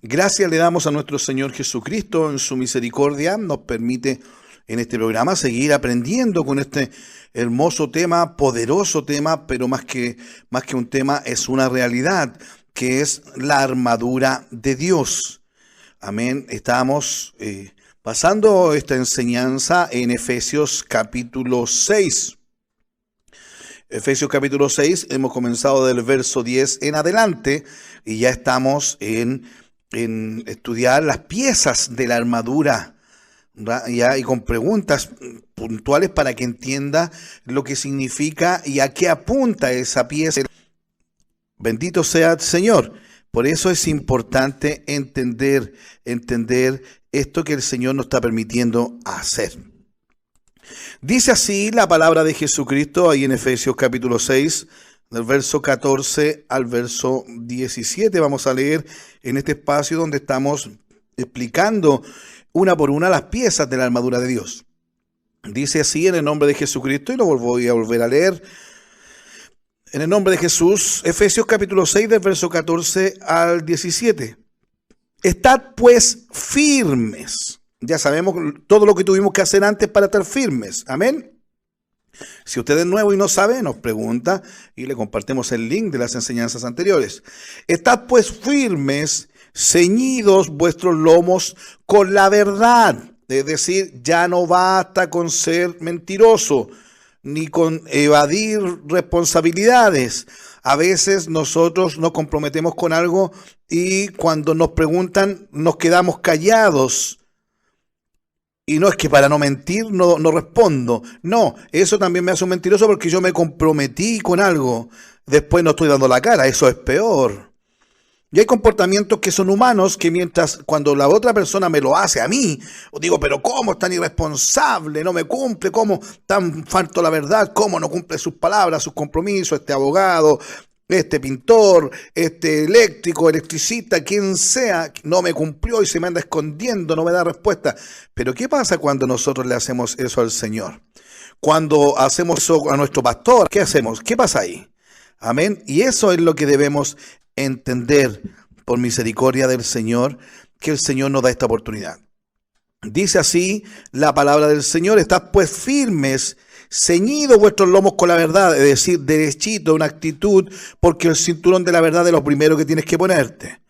Gracias le damos a nuestro Señor Jesucristo en su misericordia. Nos permite en este programa seguir aprendiendo con este hermoso tema, poderoso tema, pero más que un tema es una realidad, que es la armadura de Dios. Amén. Estamos pasando esta enseñanza en Efesios capítulo 6. Efesios capítulo 6, hemos comenzado del verso 10 en adelante y ya estamos en estudiar las piezas de la armadura, ¿ya? Y con preguntas puntuales para que entienda lo que significa y a qué apunta esa pieza. Bendito sea el Señor. Por eso es importante entender esto que el Señor nos está permitiendo hacer. Dice así la palabra de Jesucristo ahí en Efesios capítulo 6, del verso 14 al verso 17. Vamos a leer en este espacio donde estamos explicando una por una las piezas de la armadura de Dios. Dice así en el nombre de Jesucristo, y lo voy a volver a leer. En el nombre de Jesús, Efesios capítulo 6, del verso 14 al 17. Estad pues firmes. Ya sabemos todo lo que tuvimos que hacer antes para estar firmes. Amén. Si usted es nuevo y no sabe, nos pregunta y le compartimos el link de las enseñanzas anteriores. Estad pues firmes, ceñidos vuestros lomos con la verdad. Es decir, ya no basta con ser mentiroso, ni con evadir responsabilidades. A veces nosotros nos comprometemos con algo y cuando nos preguntan nos quedamos callados. Y no es que para no mentir no respondo. No, eso también me hace un mentiroso porque yo me comprometí con algo. Después no estoy dando la cara, eso es peor. Y hay comportamientos que son humanos que cuando la otra persona me lo hace a mí, digo, pero ¿cómo es tan irresponsable? No me cumple, ¿cómo tan falto la verdad? ¿Cómo no cumple sus palabras, sus compromisos? Este abogado, este pintor, este eléctrico, electricista, quien sea, no me cumplió y se me anda escondiendo, no me da respuesta. Pero ¿qué pasa cuando nosotros le hacemos eso al Señor? Cuando hacemos eso a nuestro pastor, ¿qué hacemos? ¿Qué pasa ahí? Amén. Y eso es lo que debemos entender por misericordia del Señor, que el Señor nos da esta oportunidad. Dice así la palabra del Señor: estad pues firmes, ceñidos vuestros lomos con la verdad, es decir, derechito, una actitud, porque el cinturón de la verdad es lo primero que tienes que ponerte.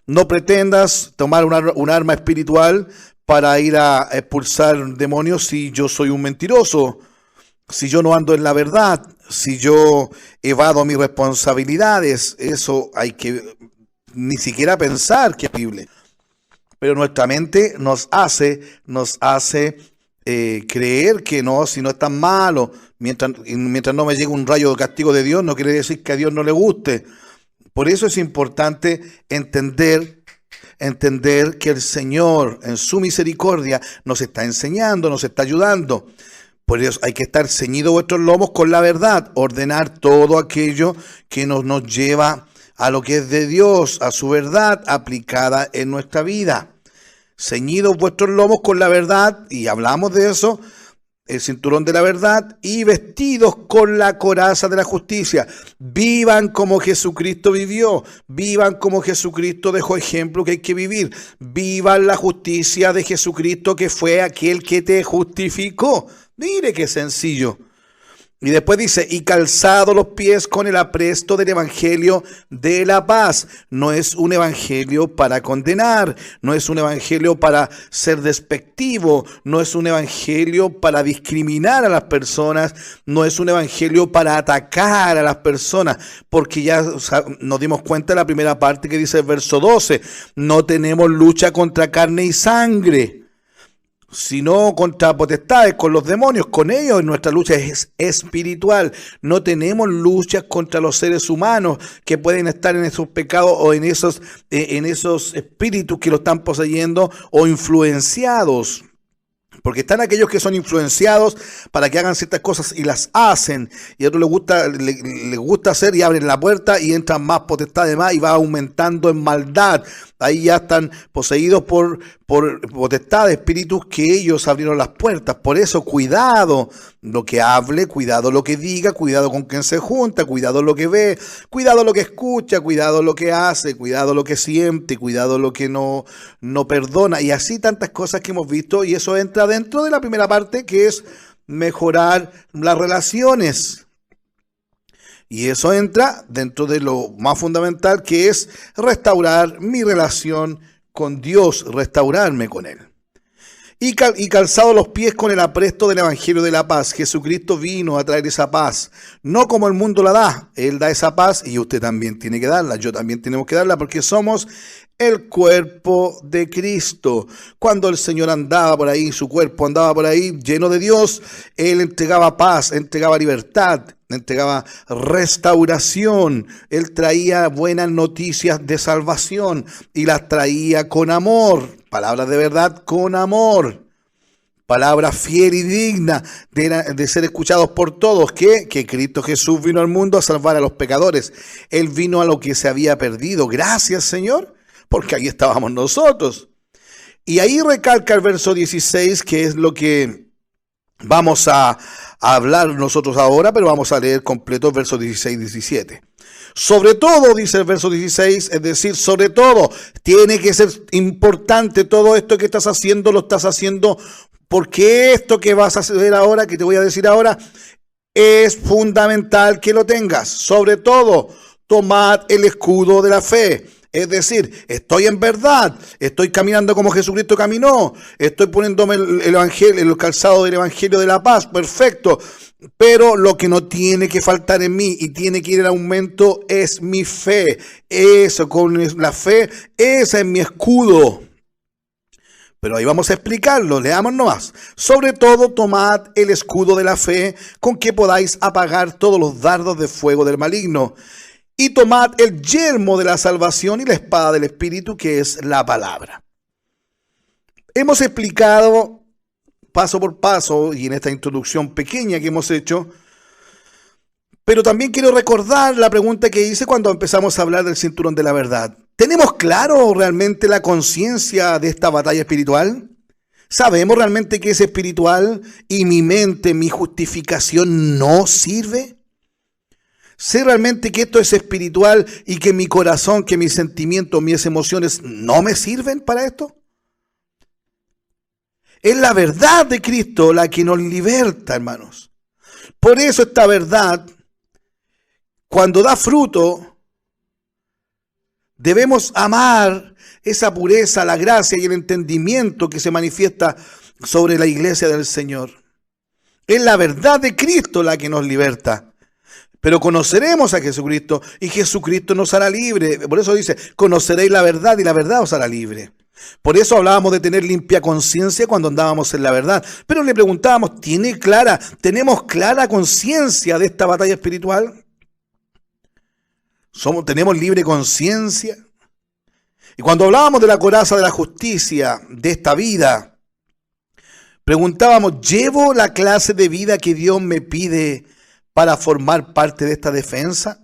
No pretendas tomar un arma espiritual para ir a expulsar demonios si yo soy un mentiroso, si yo no ando en la verdad, si yo evado mis responsabilidades. Eso hay que ni siquiera pensar que es posible. Pero nuestra mente nos hace creer que no, si no es tan malo, mientras no me llegue un rayo de castigo de Dios, no quiere decir que a Dios no le guste. Por eso es importante entender que el Señor en su misericordia nos está enseñando, nos está ayudando. Por eso hay que estar ceñidos vuestros lomos con la verdad, ordenar todo aquello que nos lleva a lo que es de Dios, a su verdad aplicada en nuestra vida. Ceñidos vuestros lomos con la verdad, y hablamos de eso, el cinturón de la verdad, y vestidos con la coraza de la justicia. Vivan como Jesucristo vivió, vivan como Jesucristo dejó ejemplo que hay que vivir. Vivan la justicia de Jesucristo, que fue aquel que te justificó. Mire qué sencillo. Y después dice, y calzado los pies con el apresto del evangelio de la paz. No es un evangelio para condenar, no es un evangelio para ser despectivo, no es un evangelio para discriminar a las personas, no es un evangelio para atacar a las personas, porque ya nos dimos cuenta de la primera parte que dice el verso 12, no tenemos lucha contra carne y sangre, sino contra potestades, con los demonios, con ellos. Nuestra lucha es espiritual. No tenemos luchas contra los seres humanos que pueden estar en esos pecados o en esos espíritus que lo están poseyendo o influenciados. Porque están aquellos que son influenciados para que hagan ciertas cosas y las hacen, y a otros les gusta hacer y abren la puerta y entran más potestades más y va aumentando en maldad. Ahí ya están poseídos por por potestad de espíritus que ellos abrieron las puertas. Por eso, cuidado lo que hable, cuidado lo que diga, cuidado con quien se junta, cuidado lo que ve, cuidado lo que escucha, cuidado lo que hace, cuidado lo que siente, cuidado lo que no perdona. Y así tantas cosas que hemos visto, y eso entra dentro de la primera parte, que es mejorar las relaciones. Y eso entra dentro de lo más fundamental, que es restaurar mi relación con Dios, restaurarme con Él. Y calzado los pies con el apresto del Evangelio de la paz. Jesucristo vino a traer esa paz, no como el mundo la da. Él da esa paz y usted también tiene que darla, yo también tenemos que darla, porque somos el cuerpo de Cristo. Cuando el Señor andaba por ahí, su cuerpo andaba por ahí lleno de Dios, Él entregaba paz, entregaba libertad, entregaba restauración. Él traía buenas noticias de salvación y las traía con amor. Palabras de verdad con amor. Palabra fiel y digna de ser escuchados por todos. Que Cristo Jesús vino al mundo a salvar a los pecadores. Él vino a lo que se había perdido. Gracias, Señor, porque ahí estábamos nosotros. Y ahí recalca el verso 16, que es lo que vamos a hablar nosotros ahora, pero vamos a leer completo el verso 16 y 17. Sobre todo, dice el verso 16, es decir, sobre todo, tiene que ser importante todo esto que estás haciendo, lo estás haciendo porque esto que vas a hacer ahora, que te voy a decir ahora, es fundamental que lo tengas. Sobre todo, tomad el escudo de la fe. Es decir, estoy en verdad, estoy caminando como Jesucristo caminó, estoy poniéndome el evangelio, el calzado del Evangelio de la paz, perfecto. Pero lo que no tiene que faltar en mí y tiene que ir en aumento es mi fe. Eso, con la fe, ese es mi escudo. Pero ahí vamos a explicarlo, leamos nomás. Sobre todo, tomad el escudo de la fe, con que podáis apagar todos los dardos de fuego del maligno. Y tomad el yelmo de la salvación y la espada del Espíritu, que es la palabra. Hemos explicado paso por paso y en esta introducción pequeña que hemos hecho, pero también quiero recordar la pregunta que hice cuando empezamos a hablar del cinturón de la verdad. ¿Tenemos claro realmente la conciencia de esta batalla espiritual? ¿Sabemos realmente que es espiritual y mi mente, mi justificación no sirve? ¿Sé realmente que esto es espiritual y que mi corazón, que mis sentimientos, mis emociones no me sirven para esto? Es la verdad de Cristo la que nos liberta, hermanos. Por eso esta verdad, cuando da fruto, debemos amar esa pureza, la gracia y el entendimiento que se manifiesta sobre la iglesia del Señor. Es la verdad de Cristo la que nos liberta. Pero conoceremos a Jesucristo y Jesucristo nos hará libre. Por eso dice, conoceréis la verdad y la verdad os hará libre. Por eso hablábamos de tener limpia conciencia cuando andábamos en la verdad. Pero le preguntábamos, ¿tenemos clara conciencia de esta batalla espiritual? ¿Tenemos libre conciencia? Y cuando hablábamos de la coraza de la justicia de esta vida, preguntábamos, ¿llevo la clase de vida que Dios me pide para formar parte de esta defensa?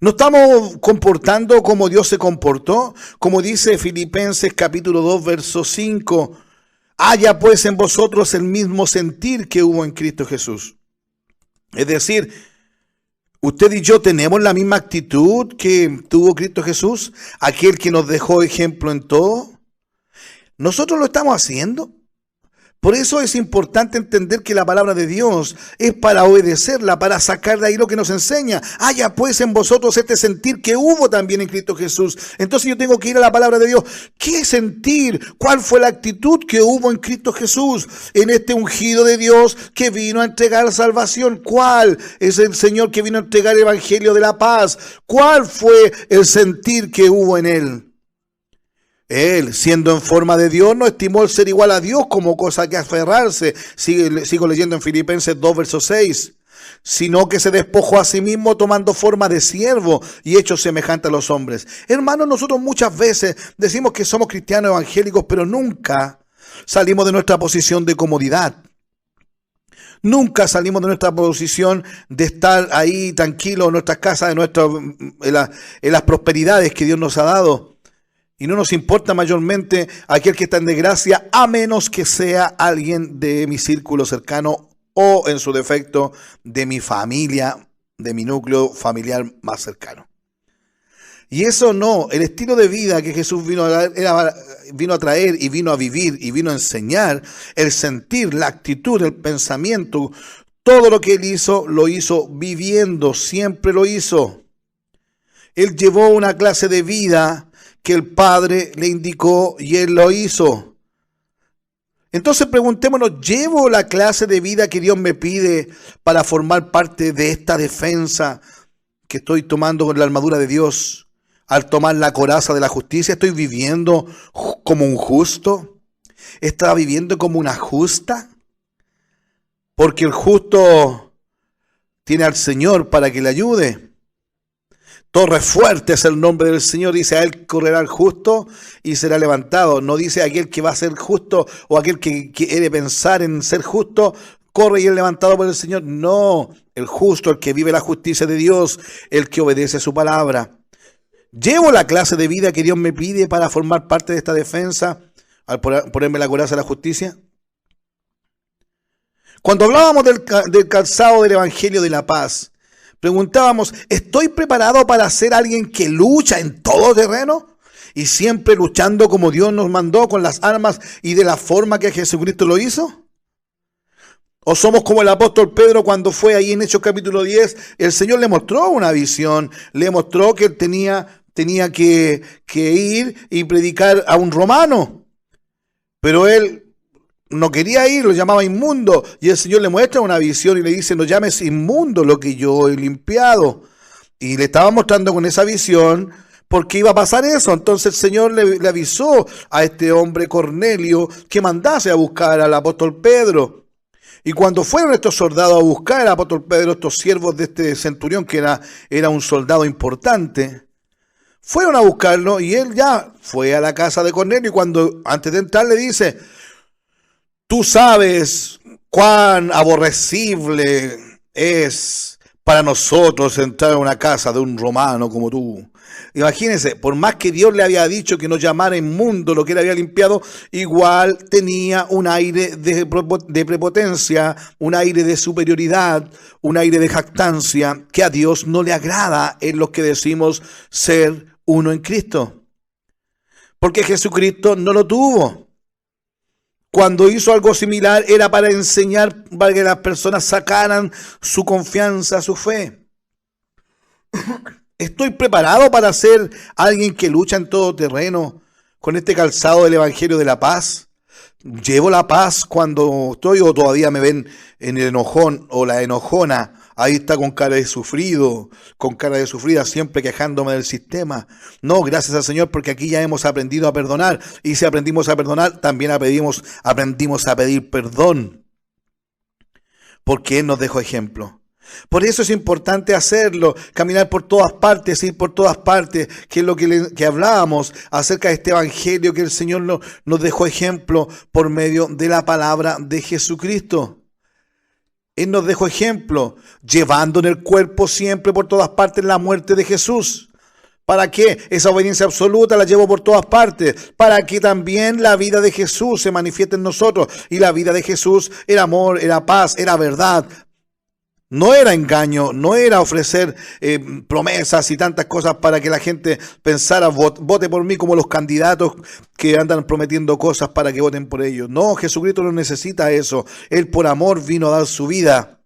¿No estamos comportando como Dios se comportó? Como dice Filipenses capítulo 2, verso 5. Haya pues en vosotros el mismo sentir que hubo en Cristo Jesús. Es decir, usted y yo tenemos la misma actitud que tuvo Cristo Jesús, aquel que nos dejó ejemplo en todo. ¿Nosotros lo estamos haciendo? Por eso es importante entender que la palabra de Dios es para obedecerla, para sacar de ahí lo que nos enseña. Haya pues en vosotros este sentir que hubo también en Cristo Jesús. Entonces yo tengo que ir a la palabra de Dios. ¿Qué sentir? ¿Cuál fue la actitud que hubo en Cristo Jesús? En este ungido de Dios que vino a entregar salvación. ¿Cuál es el Señor que vino a entregar el Evangelio de la paz? ¿Cuál fue el sentir que hubo en Él? Él, siendo en forma de Dios, no estimó el ser igual a Dios como cosa que aferrarse. Sigo leyendo en Filipenses 2, verso 6. Sino que se despojó a sí mismo tomando forma de siervo y hecho semejante a los hombres. Hermanos, nosotros muchas veces decimos que somos cristianos evangélicos, pero nunca salimos de nuestra posición de comodidad. Nunca salimos de nuestra posición de estar ahí tranquilos en nuestras casas, en las prosperidades que Dios nos ha dado. Y no nos importa mayormente aquel que está en desgracia, a menos que sea alguien de mi círculo cercano o, en su defecto, de mi familia, de mi núcleo familiar más cercano. Y eso no, el estilo de vida que Jesús vino a traer y vino a vivir y vino a enseñar, el sentir, la actitud, el pensamiento, todo lo que Él hizo, lo hizo viviendo, siempre lo hizo. Él llevó una clase de vida que el Padre le indicó y Él lo hizo. Entonces preguntémonos, ¿llevo la clase de vida que Dios me pide para formar parte de esta defensa que estoy tomando con la armadura de Dios? Al tomar la coraza de la justicia, ¿estoy viviendo como un justo? ¿Estaba viviendo como una justa? Porque el justo tiene al Señor para que le ayude. Torre fuerte es el nombre del Señor. Dice, a Él correrá el justo y será levantado. No dice aquel que va a ser justo o aquel que quiere pensar en ser justo, corre y es levantado por el Señor. No, el justo, el que vive la justicia de Dios, el que obedece su palabra. ¿Llevo la clase de vida que Dios me pide para formar parte de esta defensa al ponerme la coraza de la justicia? Cuando hablábamos del calzado del Evangelio de la Paz, preguntábamos, ¿estoy preparado para ser alguien que lucha en todo terreno? Y siempre luchando como Dios nos mandó, con las armas y de la forma que Jesucristo lo hizo. ¿O somos como el apóstol Pedro cuando fue ahí en Hechos capítulo 10? El Señor le mostró una visión, le mostró que él tenía que ir y predicar a un romano. Pero él no quería ir, lo llamaba inmundo. Y el Señor le muestra una visión y le dice, no llames inmundo lo que yo he limpiado. Y le estaba mostrando con esa visión porque iba a pasar eso. Entonces el Señor le avisó a este hombre Cornelio que mandase a buscar al apóstol Pedro. Y cuando fueron estos soldados a buscar al apóstol Pedro, estos siervos de este centurión que era un soldado importante, fueron a buscarlo y él ya fue a la casa de Cornelio y cuando antes de entrar le dice, tú sabes cuán aborrecible es para nosotros entrar a una casa de un romano como tú. Imagínense, por más que Dios le había dicho que no llamara inmundo lo que él había limpiado, igual tenía un aire de prepotencia, un aire de superioridad, un aire de jactancia que a Dios no le agrada en los que decimos ser uno en Cristo. Porque Jesucristo no lo tuvo. Cuando hizo algo similar era para enseñar, para que las personas sacaran su confianza, su fe. ¿Estoy preparado para ser alguien que lucha en todo terreno con este calzado del Evangelio de la Paz? ¿Llevo la paz cuando estoy o todavía me ven en el enojón o la enojona? Ahí está con cara de sufrido, con cara de sufrida, siempre quejándome del sistema. No, gracias al Señor, porque aquí ya hemos aprendido a perdonar. Y si aprendimos a perdonar, también aprendimos a pedir perdón. Porque Él nos dejó ejemplo. Por eso es importante hacerlo, caminar por todas partes, ir por todas partes, que es lo que hablábamos acerca de este evangelio que el Señor nos dejó ejemplo por medio de la palabra de Jesucristo. Él nos dejó ejemplo, llevando en el cuerpo siempre por todas partes la muerte de Jesús. ¿Para qué? Esa obediencia absoluta la llevo por todas partes, para que también la vida de Jesús se manifieste en nosotros. Y la vida de Jesús era amor, era paz, era verdad. No era engaño, no era ofrecer promesas y tantas cosas para que la gente pensara, vote por mí, como los candidatos que andan prometiendo cosas para que voten por ellos. No, Jesucristo no necesita eso. Él por amor vino a dar su vida,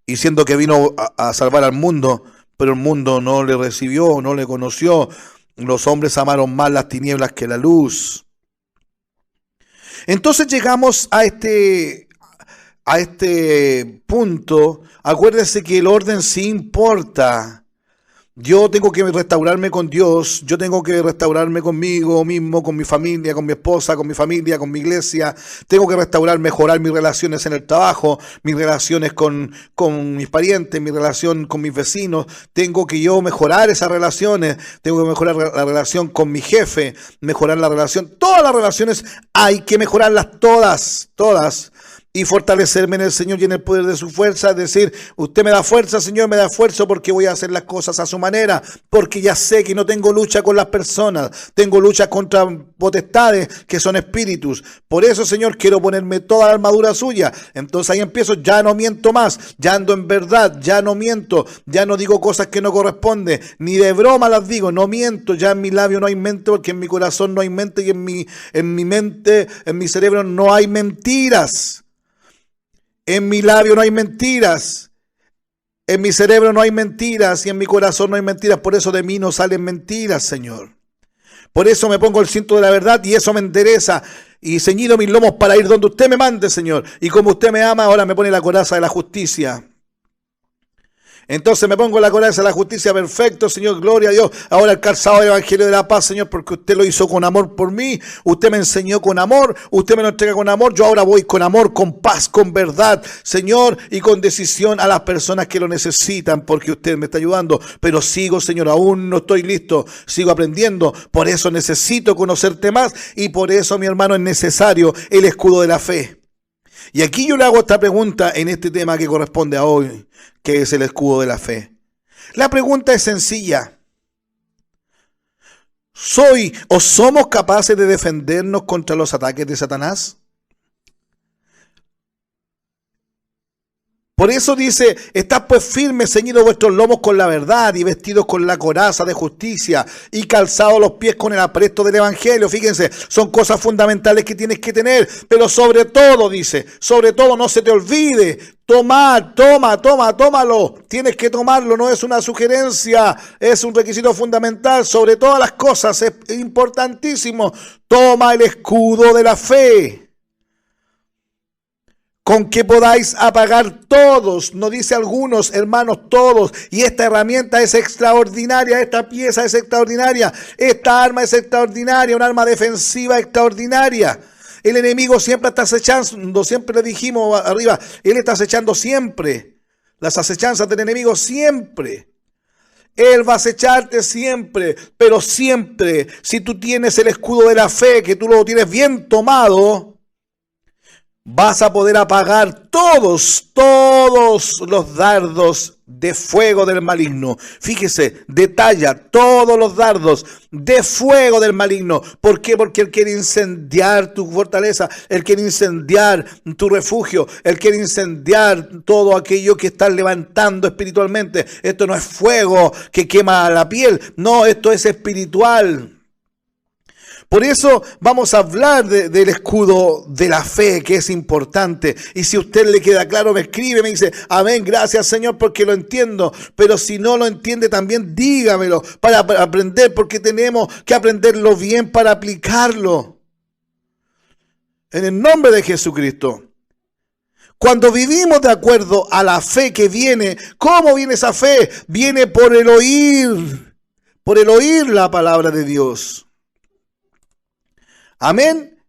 y siendo que vino a salvar al mundo, pero el mundo no le recibió, no le conoció. Los hombres amaron más las tinieblas que la luz. Entonces llegamos a este punto. Acuérdense que el orden sí importa. Yo tengo que restaurarme con Dios, yo tengo que restaurarme conmigo mismo, con mi familia, con mi esposa, con mi familia, con mi iglesia. Tengo que mejorar mis relaciones en el trabajo, mis relaciones con mis parientes, mi relación con mis vecinos. Tengo que yo mejorar esas relaciones, tengo que mejorar la relación con mi jefe, mejorar la relación. Todas las relaciones hay que mejorarlas todas. y fortalecerme en el Señor y en el poder de su fuerza. Es decir, usted me da fuerza, Señor, me da fuerza porque voy a hacer las cosas a su manera, porque ya sé que no tengo lucha con las personas, tengo lucha contra potestades que son espíritus. Por eso, Señor, quiero ponerme toda la armadura suya. Entonces ahí empiezo, ya no miento más, ya ando en verdad, ya no miento, ya no digo cosas que no corresponden, ni de broma las digo, no miento, ya en mi labio no hay mente, porque en mi corazón no hay mente, y en mi mente, en mi cerebro no hay mentiras. En mi labio no hay mentiras, en mi cerebro no hay mentiras y en mi corazón no hay mentiras. Por eso de mí no salen mentiras, Señor. Por eso me pongo el cinto de la verdad y eso me endereza. Y ceñido mis lomos para ir donde usted me mande, Señor. Y como usted me ama, ahora me pone la coraza de la justicia. Entonces me pongo la coraza de la justicia, perfecto, Señor, gloria a Dios. Ahora el calzado del Evangelio de la paz, Señor, porque usted lo hizo con amor por mí, usted me enseñó con amor, usted me lo entrega con amor, yo ahora voy con amor, con paz, con verdad, Señor, y con decisión a las personas que lo necesitan, porque usted me está ayudando. Pero sigo, Señor, aún no estoy listo, sigo aprendiendo, por eso necesito conocerte más y por eso, mi hermano, es necesario el escudo de la fe. Y aquí yo le hago esta pregunta en este tema que corresponde a hoy, que es el escudo de la fe. La pregunta es sencilla. ¿Soy o somos capaces de defendernos contra los ataques de Satanás? Por eso dice, estad pues firmes, ceñidos vuestros lomos con la verdad y vestidos con la coraza de justicia y calzados los pies con el apresto del evangelio. Fíjense, son cosas fundamentales que tienes que tener, pero sobre todo, dice, sobre todo no se te olvide, tómalo, tienes que tomarlo, no es una sugerencia, es un requisito fundamental. Sobre todas las cosas es importantísimo, toma el escudo de la fe, con que podáis apagar todos, no dice algunos, hermanos, todos. Y esta herramienta es extraordinaria, esta pieza es extraordinaria, esta arma es extraordinaria, un arma defensiva extraordinaria. El enemigo siempre está acechando, siempre le dijimos arriba, él está acechando siempre. Las acechanzas del enemigo siempre. Él va a acecharte siempre, pero siempre, si tú tienes el escudo de la fe, que tú lo tienes bien tomado, vas a poder apagar todos los dardos de fuego del maligno. Fíjese, detalla todos los dardos de fuego del maligno. ¿Por qué? Porque Él quiere incendiar tu fortaleza, Él quiere incendiar tu refugio, Él quiere incendiar todo aquello que estás levantando espiritualmente. Esto no es fuego que quema la piel, no, esto es espiritual. Por eso vamos a hablar del escudo de la fe, que es importante. Y si a usted le queda claro, me escribe, me dice, amén, gracias Señor porque lo entiendo. Pero si no lo entiende también dígamelo para aprender, porque tenemos que aprenderlo bien para aplicarlo. En el nombre de Jesucristo. Cuando vivimos de acuerdo a la fe que viene, ¿cómo viene esa fe? Viene por el oír la palabra de Dios. Amén.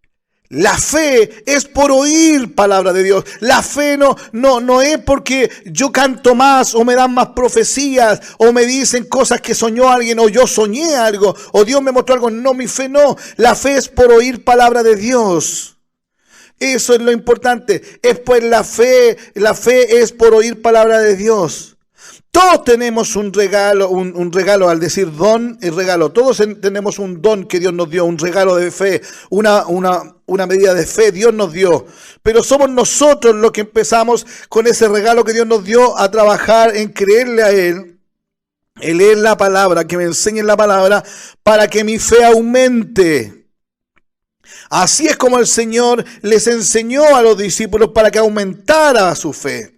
La fe es por oír palabra de Dios. La fe no es porque yo canto más o me dan más profecías o me dicen cosas que soñó alguien o yo soñé algo o Dios me mostró algo. No, mi fe no. La fe es por oír palabra de Dios. Eso es lo importante. Es pues la fe es por oír palabra de Dios. Todos tenemos un regalo, al decir don es regalo. Todos tenemos un don que Dios nos dio, un regalo de fe, una medida de fe Dios nos dio. Pero somos nosotros los que empezamos con ese regalo que Dios nos dio a trabajar en creerle a Él, en leer la palabra, que me enseñen la palabra para que mi fe aumente. Así es como el Señor les enseñó a los discípulos para que aumentara su fe.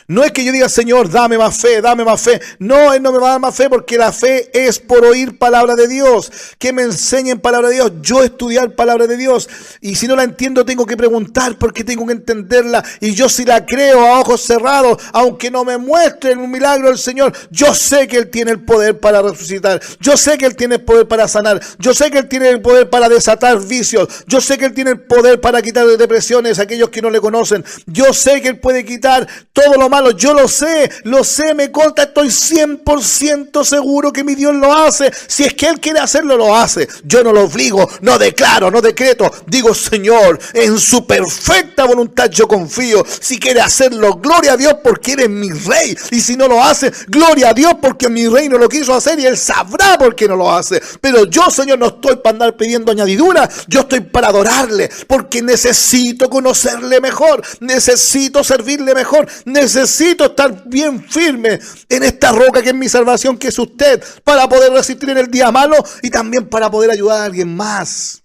No es que yo diga, Señor, dame más fe, dame más fe. No, Él no me va a dar más fe porque la fe es por oír palabra de Dios. Que me enseñen palabra de Dios, yo estudiar palabra de Dios. Y si no la entiendo, tengo que preguntar porque tengo que entenderla. Y yo si la creo a ojos cerrados, aunque no me muestre un milagro del Señor, yo sé que Él tiene el poder para resucitar. Yo sé que Él tiene el poder para sanar. Yo sé que Él tiene el poder para desatar vicios. Yo sé que Él tiene el poder para quitar depresiones a aquellos que no le conocen. Yo sé que Él puede quitar todo lo malo. Yo lo sé, me consta, estoy 100% seguro que mi Dios lo hace. Si es que Él quiere hacerlo, lo hace. Yo no lo obligo, no declaro, no decreto. Digo, Señor, en su perfecta voluntad yo confío. Si quiere hacerlo, gloria a Dios porque eres mi Rey. Y si no lo hace, gloria a Dios porque mi Rey no lo quiso hacer y Él sabrá por qué no lo hace. Pero yo, Señor, no estoy para andar pidiendo añadidura. Yo estoy para adorarle porque necesito conocerle mejor. Necesito servirle mejor. Necesito estar bien firme en esta roca que es mi salvación, que es usted, para poder resistir en el día malo y también para poder ayudar a alguien más.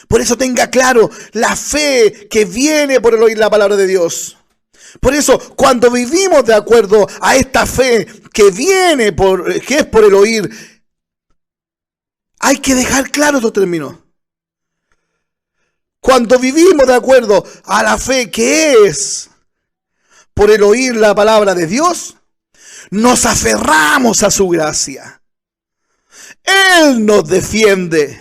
Por eso tenga claro la fe que viene por el oír la palabra de Dios. Por eso, cuando vivimos de acuerdo a esta fe que viene que es por el oír, hay que dejar claro estos términos. Cuando vivimos de acuerdo a la fe que es por el oír la palabra de Dios, nos aferramos a su gracia. Él nos defiende.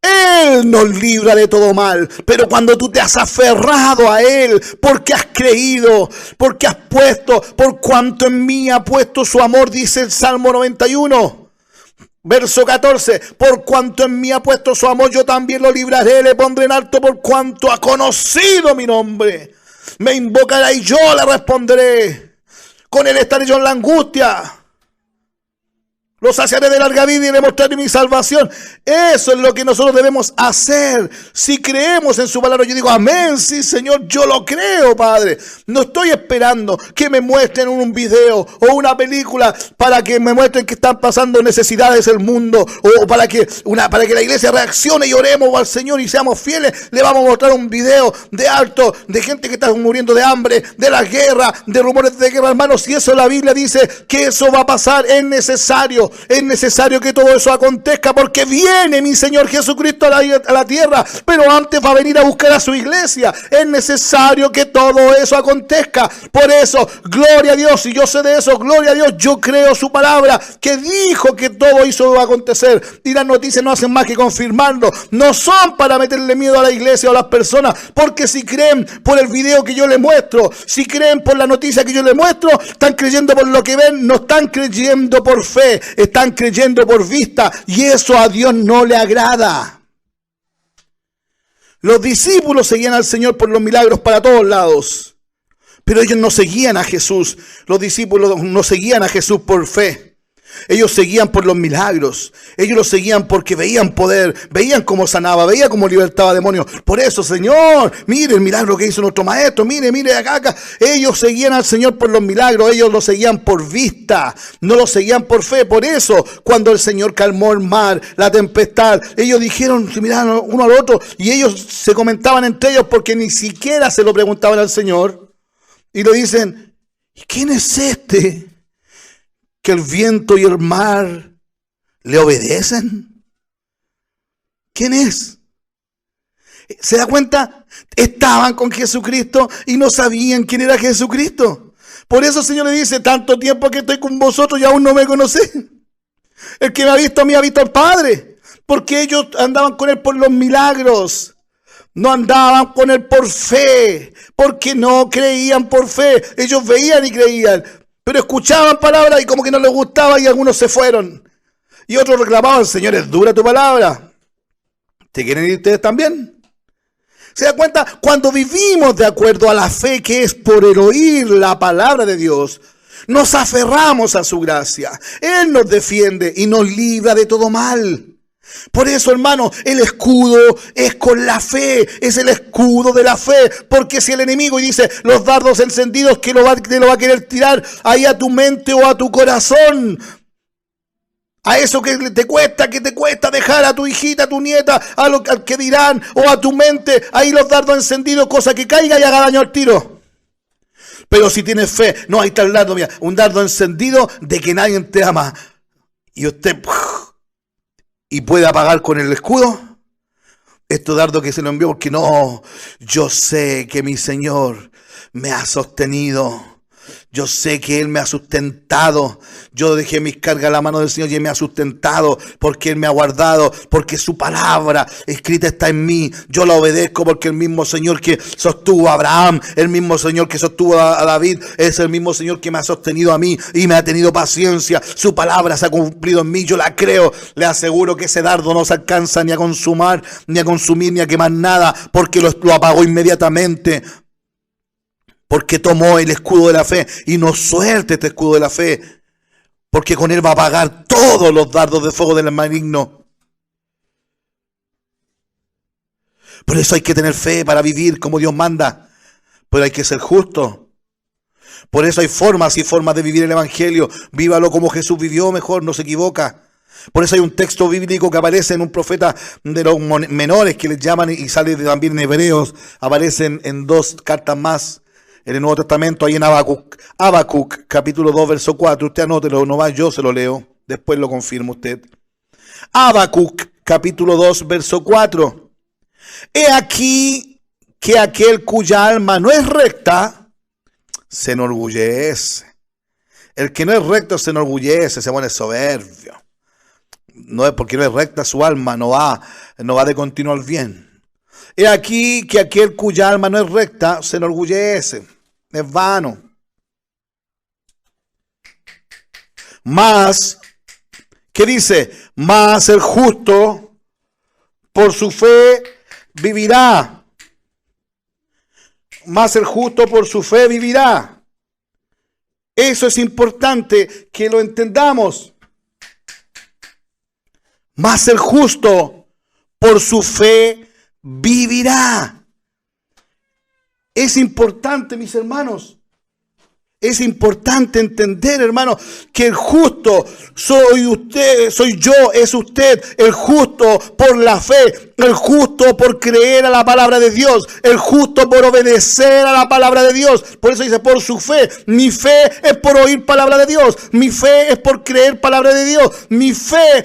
Él nos libra de todo mal. Pero cuando tú te has aferrado a Él, porque has creído, porque has puesto, por cuanto en mí ha puesto su amor, dice el Salmo 91. Verso 14, por cuanto en mí ha puesto su amor, yo también lo libraré, le pondré en alto por cuanto ha conocido mi nombre. Me invocará y yo le responderé. Con él estaré yo en la angustia. Lo saciaré de larga vida y le mostraré mi salvación. Eso es lo que nosotros debemos hacer. Si creemos en su palabra, yo digo amén, sí Señor, yo lo creo, Padre. No estoy esperando que me muestren un video o una película para que me muestren que están pasando necesidades el mundo, o para que la iglesia reaccione y oremos al Señor y seamos fieles. Le vamos a mostrar un video de gente que está muriendo de hambre, de la guerra, de rumores de guerra, hermanos. Si eso la Biblia dice que eso va a pasar, es necesario que todo eso acontezca, porque viene mi Señor Jesucristo a la tierra, pero antes va a venir a buscar a su iglesia. Es necesario que todo eso acontezca. Por eso, gloria a Dios, y yo sé de eso, gloria a Dios, yo creo su palabra, que dijo que todo eso va a acontecer, y las noticias no hacen más que confirmarlo. No son para meterle miedo a la iglesia o a las personas, porque si creen por el video que yo les muestro, si creen por la noticia que yo les muestro, están creyendo por lo que ven, no están creyendo por fe, están creyendo por vista, y eso a Dios no le agrada. Los discípulos seguían al Señor por los milagros para todos lados, pero ellos no seguían a Jesús. Los discípulos no seguían a Jesús por fe. Ellos seguían por los milagros. Ellos lo seguían porque veían poder, veían cómo sanaba, veían cómo libertaba demonios. Por eso, Señor, mire el milagro que hizo nuestro maestro, mire acá. Ellos seguían al Señor por los milagros. Ellos lo seguían por vista, no lo seguían por fe. Por eso, cuando el Señor calmó el mar, la tempestad, ellos dijeron, miraron uno al otro, y ellos se comentaban entre ellos porque ni siquiera se lo preguntaban al Señor. Y le dicen, ¿y quién es este que el viento y el mar le obedecen? ¿Quién es? ¿Se da cuenta? Estaban con Jesucristo y no sabían quién era Jesucristo. Por eso el Señor le dice, tanto tiempo que estoy con vosotros y aún no me conocen. El que me ha visto a mí ha visto al Padre. Porque ellos andaban con Él por los milagros. No andaban con Él por fe. Porque no creían por fe. Ellos veían y creían, pero escuchaban palabras y como que no les gustaba y algunos se fueron. Y otros reclamaban, Señor, es dura tu palabra. ¿Te quieren ir ustedes también? ¿Se da cuenta? Cuando vivimos de acuerdo a la fe que es por el oír la palabra de Dios, nos aferramos a su gracia. Él nos defiende y nos libra de todo mal. Por eso, hermano, el escudo es con la fe, es el escudo de la fe, porque si el enemigo dice los dardos encendidos que te lo va a querer tirar ahí a tu mente o a tu corazón, a eso que te cuesta dejar a tu hijita, a tu nieta, al que dirán, o a tu mente, ahí los dardos encendidos, cosa que caiga y haga daño al tiro. Pero si tienes fe, no, ahí está el dardo, mira, un dardo encendido de que nadie te ama, y usted y puede apagar con el escudo este dardo que se lo envió, porque no, yo sé que mi Señor me ha sostenido, Yo sé que Él me ha sustentado. Yo dejé mis cargas a la mano del Señor y Él me ha sustentado porque Él me ha guardado, porque su palabra escrita está en mí. Yo la obedezco porque el mismo Señor que sostuvo a Abraham, el mismo Señor que sostuvo a David, es el mismo Señor que me ha sostenido a mí y me ha tenido paciencia. Su palabra se ha cumplido en mí, yo la creo. Le aseguro que ese dardo no se alcanza ni a consumar, ni a consumir, ni a quemar nada, porque lo apagó inmediatamente. Porque tomó el escudo de la fe y no suelte este escudo de la fe. Porque con él va a apagar todos los dardos de fuego del maligno. Por eso hay que tener fe para vivir como Dios manda. Pero hay que ser justo. Por eso hay formas y formas de vivir el evangelio. Vívalo como Jesús vivió, mejor, no se equivoca. Por eso hay un texto bíblico que aparece en un profeta de los menores que les llaman y sale también en Hebreos. Aparecen en 2 cartas más. En el Nuevo Testamento, ahí en Habacuc, capítulo 2, verso 4. Usted anótelo, nomás yo se lo leo. Después lo confirma usted. Habacuc, capítulo 2, verso 4. He aquí que aquel cuya alma no es recta, se enorgullece. El que no es recto se enorgullece, se pone soberbio. No es porque no es recta su alma, no va de continuo al bien. He aquí que aquel cuya alma no es recta, se enorgullece. Es vano. Más, ¿qué dice? Más el justo por su fe vivirá. Más el justo por su fe vivirá. Eso es importante que lo entendamos. Más el justo por su fe vivirá. Es importante, mis hermanos. Es importante entender, hermano, que el justo soy usted, soy yo, es usted, el justo por la fe, el justo por creer a la palabra de Dios, el justo por obedecer a la palabra de Dios. Por eso dice, por su fe. Mi fe es por oír palabra de Dios. Mi fe es por creer palabra de Dios. Mi fe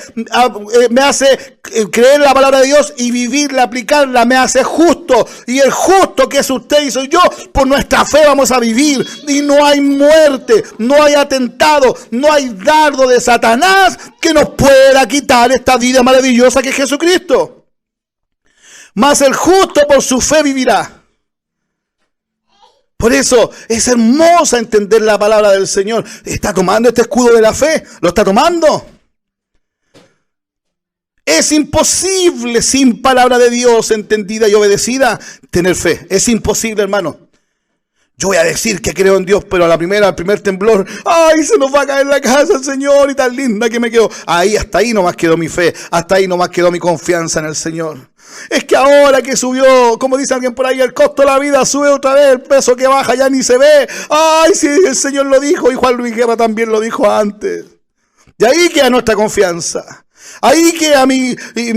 me hace creer la palabra de Dios y vivirla, aplicarla, me hace justo. Y el justo que es usted y soy yo, por nuestra fe vamos a vivir. Y no hay muerte, no hay atentado, no hay dardo de Satanás que nos pueda quitar esta vida maravillosa que es Jesucristo. Mas el justo por su fe vivirá. Por eso es hermosa entender la palabra del Señor. ¿Está tomando este escudo de la fe? ¿Lo está tomando? Es imposible sin palabra de Dios entendida y obedecida tener fe. Es imposible, hermano. Yo voy a decir que creo en Dios, pero al primer temblor, ¡ay, se nos va a caer la casa, Señor! Y tan linda que me quedó. Hasta ahí nomás quedó mi fe. Hasta ahí nomás quedó mi confianza en el Señor. Es que ahora que subió, como dice alguien por ahí, el costo de la vida sube otra vez, el peso que baja ya ni se ve. ¡Ay, sí, el Señor lo dijo! Y Juan Luis Guerra también lo dijo antes. Y ahí queda nuestra confianza. Ahí queda mi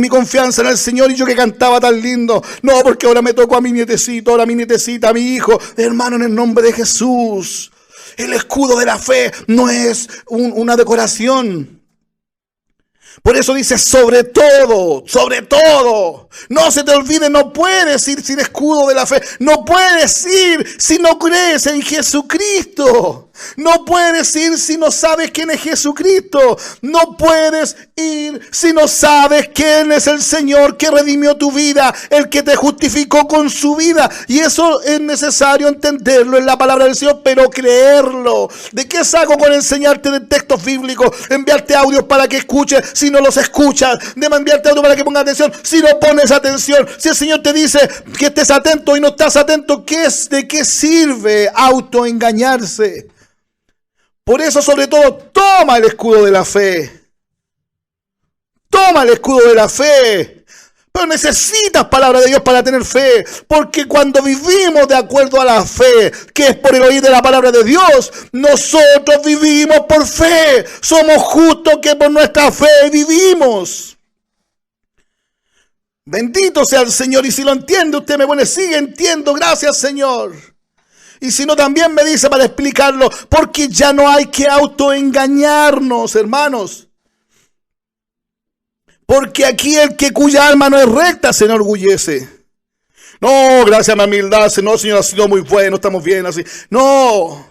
confianza en el Señor. Y yo que cantaba tan lindo, no, porque ahora me tocó a mi nietecito, ahora a mi nietecita, a mi hijo. Hermano, en el nombre de Jesús, el escudo de la fe no es una decoración. Por eso dice sobre todo, no se te olvide, no puedes ir sin escudo de la fe, no puedes ir si no crees en Jesucristo, no puedes ir si no sabes quién es Jesucristo, no puedes ir si no sabes quién es el Señor que redimió tu vida, el que te justificó con su vida. Y eso es necesario entenderlo en la palabra del Señor, pero creerlo. ¿De qué saco con enseñarte de textos bíblicos, enviarte audios para que escuches si no los escuchas, de enviarte audios para que pongas atención si no pones atención? Si el Señor te dice que estés atento y no estás atento, ¿de qué sirve autoengañarse? Por eso, sobre todo, toma el escudo de la fe. Toma el escudo de la fe. Pero necesitas palabra de Dios para tener fe. Porque cuando vivimos de acuerdo a la fe, que es por el oír de la palabra de Dios, nosotros vivimos por fe. Somos justos que por nuestra fe vivimos. Bendito sea el Señor. Y si lo entiende, usted me pone, sí, entiendo, gracias, Señor. Y si no, también me dice para explicarlo, porque ya no hay que autoengañarnos, hermanos. Porque aquí el que cuya alma no es recta se enorgullece. No, gracias a mi humildad, no, Señor, ha sido muy bueno, estamos bien así. No,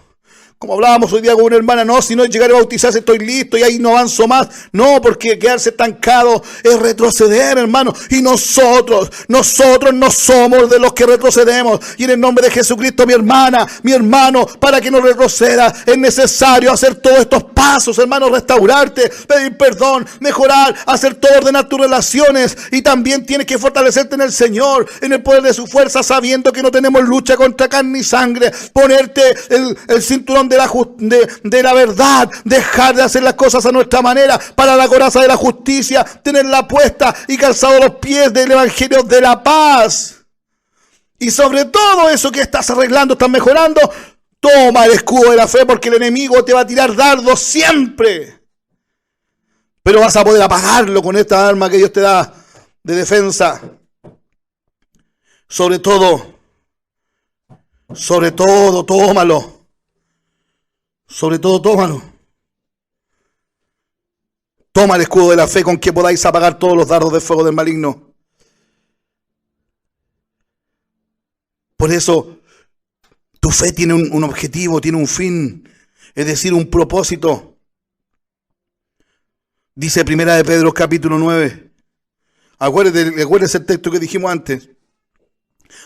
Como hablábamos hoy día con una hermana, no, si no llegar a bautizarse estoy listo y ahí no avanzo más. No, porque quedarse estancado es retroceder, hermano. Y nosotros no somos de los que retrocedemos. Y en el nombre de Jesucristo, mi hermana, mi hermano, para que no retroceda, es necesario hacer todos estos pasos, hermano, restaurarte, pedir perdón, mejorar, hacer todo, ordenar tus relaciones. Y también tienes que fortalecerte en el Señor, en el poder de su fuerza, sabiendo que no tenemos lucha contra carne y sangre. Ponerte el cinturón de la verdad, dejar de hacer las cosas a nuestra manera, para la coraza de la justicia, tenerla puesta y calzado los pies del evangelio de la paz. Y sobre todo eso que estás arreglando, estás mejorando, toma el escudo de la fe, porque el enemigo te va a tirar dardos siempre. Pero vas a poder apagarlo con esta arma que Dios te da de defensa. Sobre todo, tómalo. Sobre todo, tómalo. Toma el escudo de la fe con que podáis apagar todos los dardos de fuego del maligno. Por eso, tu fe tiene un objetivo, tiene un fin, es decir, un propósito. Dice Primera de Pedro capítulo 9. Acuérdese el texto que dijimos antes.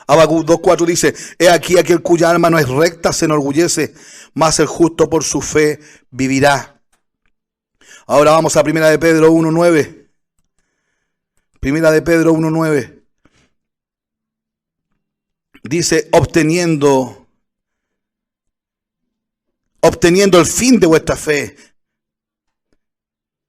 Habacuc 2:4 dice: he aquí aquel cuya alma no es recta se enorgullece, mas el justo por su fe vivirá. Ahora vamos a Primera de Pedro 1:9. Primera de Pedro 1:9. Dice: obteniendo el fin de vuestra fe.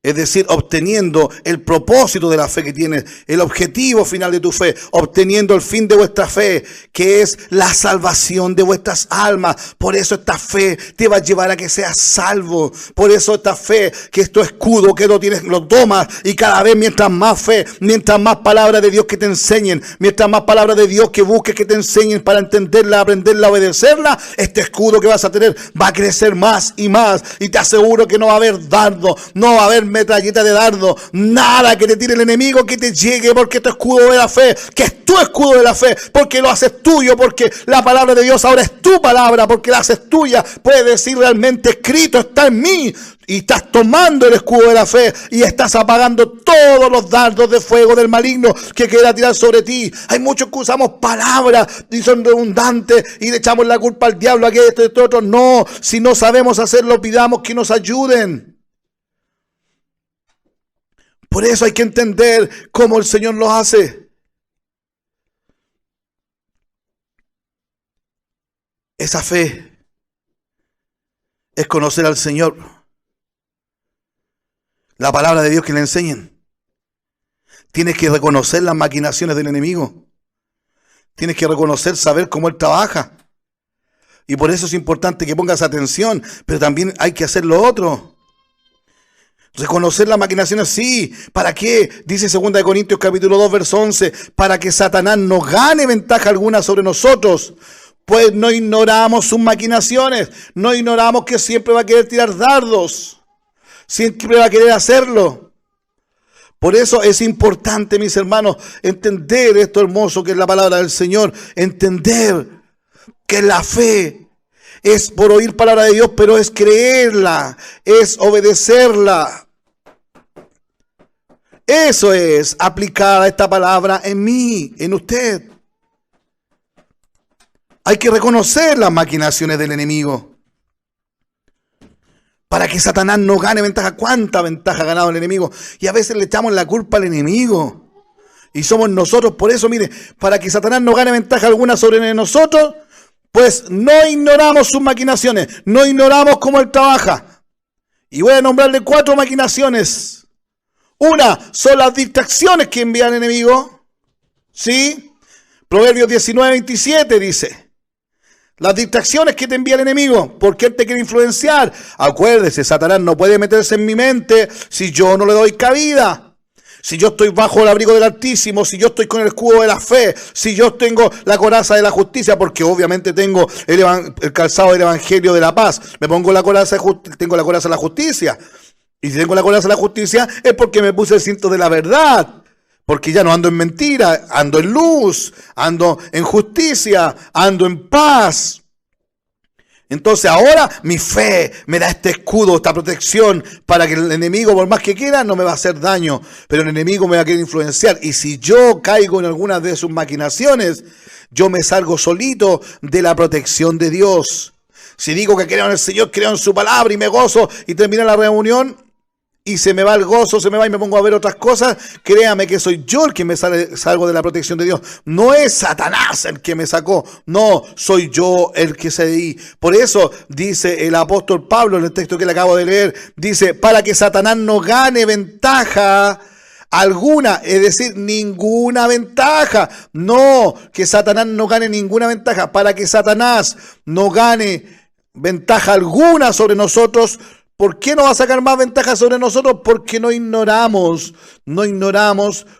Es decir, obteniendo el propósito de la fe que tienes, el objetivo final de tu fe, obteniendo el fin de vuestra fe, que es la salvación de vuestras almas. Por eso esta fe te va a llevar a que seas salvo. Por eso esta fe, que es tu escudo, que lo tomas, y cada vez mientras más fe, mientras más palabras de Dios que te enseñen, mientras más palabras de Dios que busques que te enseñen para entenderla, aprenderla, obedecerla, este escudo que vas a tener va a crecer más y más. Y te aseguro que no va a haber dardo, no va a haber metralleta de dardo, nada que te tire el enemigo que te llegue, porque tu escudo de la fe, que es tu escudo de la fe, porque lo haces tuyo, porque la palabra de Dios ahora es tu palabra, porque la haces tuya. Puedes decir realmente: escrito está en mí. Y estás tomando el escudo de la fe y estás apagando todos los dardos de fuego del maligno que quiera tirar sobre ti. Hay muchos que usamos palabras y son redundantes y le echamos la culpa al diablo, a que esto, otro. No, si no sabemos hacerlo, pidamos que nos ayuden. Por eso hay que entender cómo el Señor lo hace. Esa fe es conocer al Señor. La palabra de Dios que le enseñen. Tienes que reconocer las maquinaciones del enemigo. Tienes que reconocer, saber cómo él trabaja. Y por eso es importante que pongas atención, pero también hay que hacer lo otro. Reconocer las maquinaciones, sí. ¿Para qué? Dice 2 Corintios capítulo 2, verso 11. Para que Satanás no gane ventaja alguna sobre nosotros. Pues no ignoramos sus maquinaciones. No ignoramos que siempre va a querer tirar dardos. Siempre va a querer hacerlo. Por eso es importante, mis hermanos, entender esto hermoso que es la palabra del Señor. Entender que la fe es por oír palabra de Dios, pero es creerla, es obedecerla. Eso es aplicada esta palabra en mí, en usted. Hay que reconocer las maquinaciones del enemigo para que Satanás no gane ventaja. ¿Cuánta ventaja ha ganado el enemigo? Y a veces le echamos la culpa al enemigo. Y somos nosotros. Por eso, mire, para que Satanás no gane ventaja alguna sobre nosotros, pues no ignoramos sus maquinaciones, no ignoramos cómo él trabaja. Y voy a nombrarle 4 maquinaciones. Una son las distracciones que envía el enemigo. ¿Sí? Proverbios 19:27 dice: las distracciones que te envía el enemigo, porque él te quiere influenciar. Acuérdese, Satanás no puede meterse en mi mente si yo no le doy cabida. Si yo estoy bajo el abrigo del Altísimo, si yo estoy con el escudo de la fe, si yo tengo la coraza de la justicia, porque obviamente tengo el calzado del evangelio de la paz, me pongo la coraza, tengo la coraza de la justicia. Y si tengo la coraza de la justicia es porque me puse el cinto de la verdad. Porque ya no ando en mentira, ando en luz, ando en justicia, ando en paz. Entonces ahora mi fe me da este escudo, esta protección, para que el enemigo, por más que quiera, no me va a hacer daño. Pero el enemigo me va a querer influenciar. Y si yo caigo en alguna de sus maquinaciones, yo me salgo solito de la protección de Dios. Si digo que creo en el Señor, creo en su palabra y me gozo y termina la reunión y se me va el gozo, se me va y me pongo a ver otras cosas, créame que soy yo el que me salgo de la protección de Dios. No es Satanás el que me sacó, no, soy yo el que se di. Por eso dice el apóstol Pablo en el texto que le acabo de leer, dice, para que Satanás no gane ventaja alguna, es decir, ninguna ventaja. No, que Satanás no gane ninguna ventaja. Para que Satanás no gane ventaja alguna sobre nosotros. ¿Por qué no va a sacar más ventaja sobre nosotros? Porque no ignoramos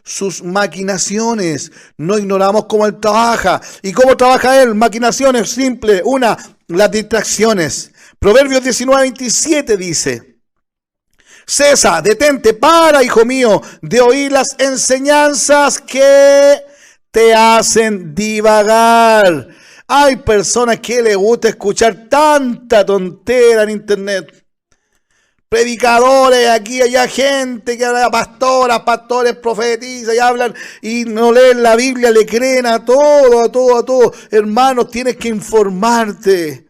sus maquinaciones, no ignoramos cómo Él trabaja. ¿Y cómo trabaja Él? Maquinaciones simples. Una, las distracciones. Proverbios 19:27 dice, cesa, detente, para, hijo mío, de oír las enseñanzas que te hacen divagar. Hay personas que les gusta escuchar tanta tontera en internet. Predicadores, aquí y allá, gente que habla, pastores, profetizan y hablan y no leen la Biblia, le creen a todo. Hermanos, tienes que informarte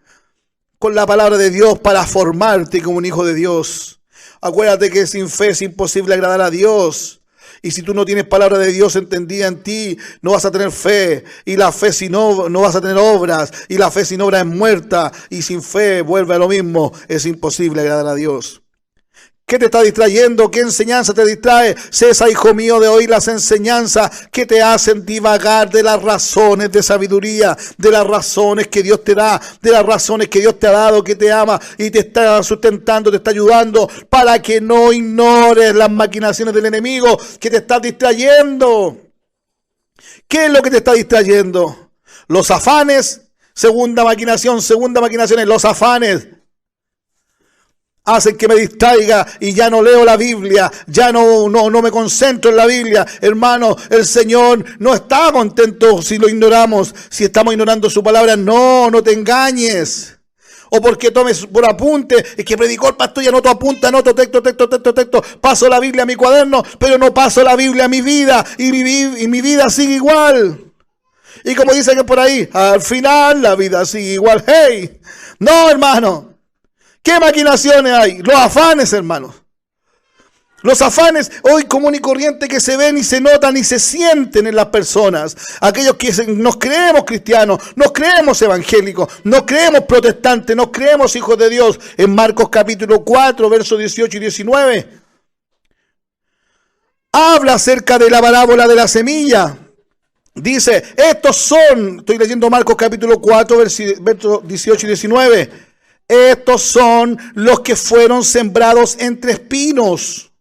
con la palabra de Dios para formarte como un hijo de Dios. Acuérdate que sin fe es imposible agradar a Dios. Y si tú no tienes palabra de Dios entendida en ti, no vas a tener fe. Y la fe si no vas a tener obras. Y la fe sin obras es muerta. Y sin fe vuelve a lo mismo. Es imposible agradar a Dios. ¿Qué te está distrayendo? ¿Qué enseñanza te distrae? Cesa, hijo mío, de oír las enseñanzas que te hacen divagar de las razones de sabiduría, de las razones que Dios te da, de las razones que Dios te ha dado, que te ama y te está sustentando, te está ayudando para que no ignores las maquinaciones del enemigo que te está distrayendo. ¿Qué es lo que te está distrayendo? Los afanes, segunda maquinación es los afanes. Hacen que me distraiga y ya no leo la Biblia, ya no me concentro en la Biblia. Hermano, el Señor no está contento si lo ignoramos, si estamos ignorando su palabra. No te engañes. O porque tomes por apunte, es que predicó el pastor y anoto apunta, anoto texto. Paso la Biblia a mi cuaderno, pero no paso la Biblia a mi vida y mi vida sigue igual. Y como dice que por ahí, al final la vida sigue igual. ¡Hey! No, hermano. ¿Qué maquinaciones hay? Los afanes, hermanos. Los afanes hoy común y corriente que se ven y se notan y se sienten en las personas. Aquellos que nos creemos cristianos, nos creemos evangélicos, nos creemos protestantes, nos creemos hijos de Dios. En Marcos capítulo 4, versos 18 y 19. Habla acerca de la parábola de la semilla. Dice, estoy leyendo Marcos capítulo 4, versos 18 y 19. Estos son los que fueron sembrados entre espinos,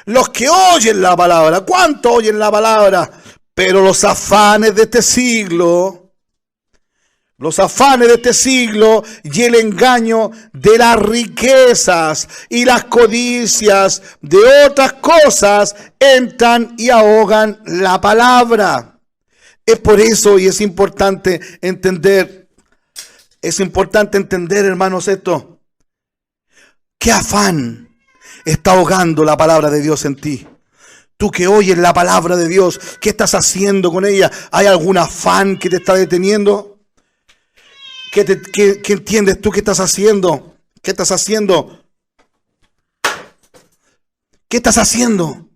los que oyen la palabra. ¿Cuánto oyen la palabra? Pero los afanes de este siglo y el engaño de las riquezas y las codicias de otras cosas entran y ahogan la palabra. Es por eso y es importante entender. Es importante entender, hermanos, esto. ¿Qué afán está ahogando la palabra de Dios en ti? Tú que oyes la palabra de Dios, ¿qué estás haciendo con ella? ¿Hay algún afán que te está deteniendo? ¿Qué entiendes tú que estás haciendo? ¿Qué estás haciendo? ¿Qué estás haciendo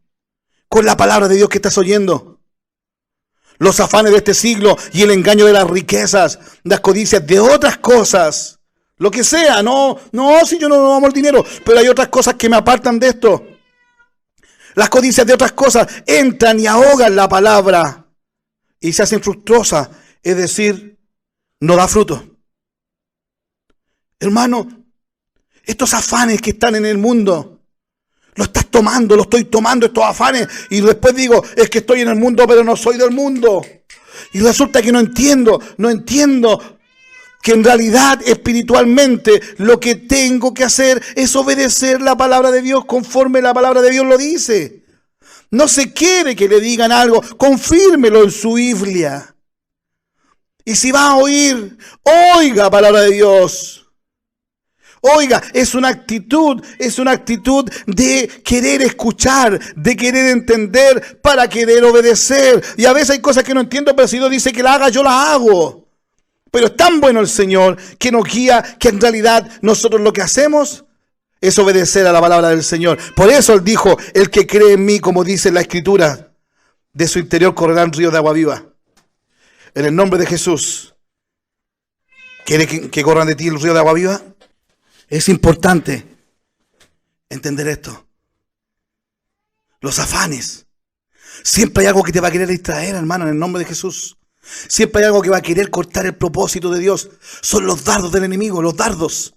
con la palabra de Dios que estás oyendo? Los afanes de este siglo y el engaño de las riquezas, las codicias de otras cosas, lo que sea, si yo no amo el dinero, pero hay otras cosas que me apartan de esto. Las codicias de otras cosas entran y ahogan la palabra y se hacen fructuosas, es decir, no da fruto. Hermano, estos afanes que están en el mundo, lo estoy tomando estos afanes y después digo, es que estoy en el mundo pero no soy del mundo. Y resulta que no entiendo que en realidad espiritualmente lo que tengo que hacer es obedecer la palabra de Dios conforme la palabra de Dios lo dice. No se quiere que le digan algo, confírmelo en su Biblia. Y si va a oír, oiga palabra de Dios. Oiga, es una actitud de querer escuchar, de querer entender para querer obedecer. Y a veces hay cosas que no entiendo, pero si Dios dice que la haga, yo la hago. Pero es tan bueno el Señor que nos guía, que en realidad nosotros lo que hacemos es obedecer a la palabra del Señor. Por eso Él dijo, el que cree en mí, como dice la Escritura, de su interior correrán ríos de agua viva. En el nombre de Jesús. ¿Quiere que corran de ti el río de agua viva? Es importante entender esto. Los afanes. Siempre hay algo que te va a querer distraer, hermano, en el nombre de Jesús. Siempre hay algo que va a querer cortar el propósito de Dios. Son los dardos del enemigo, los dardos.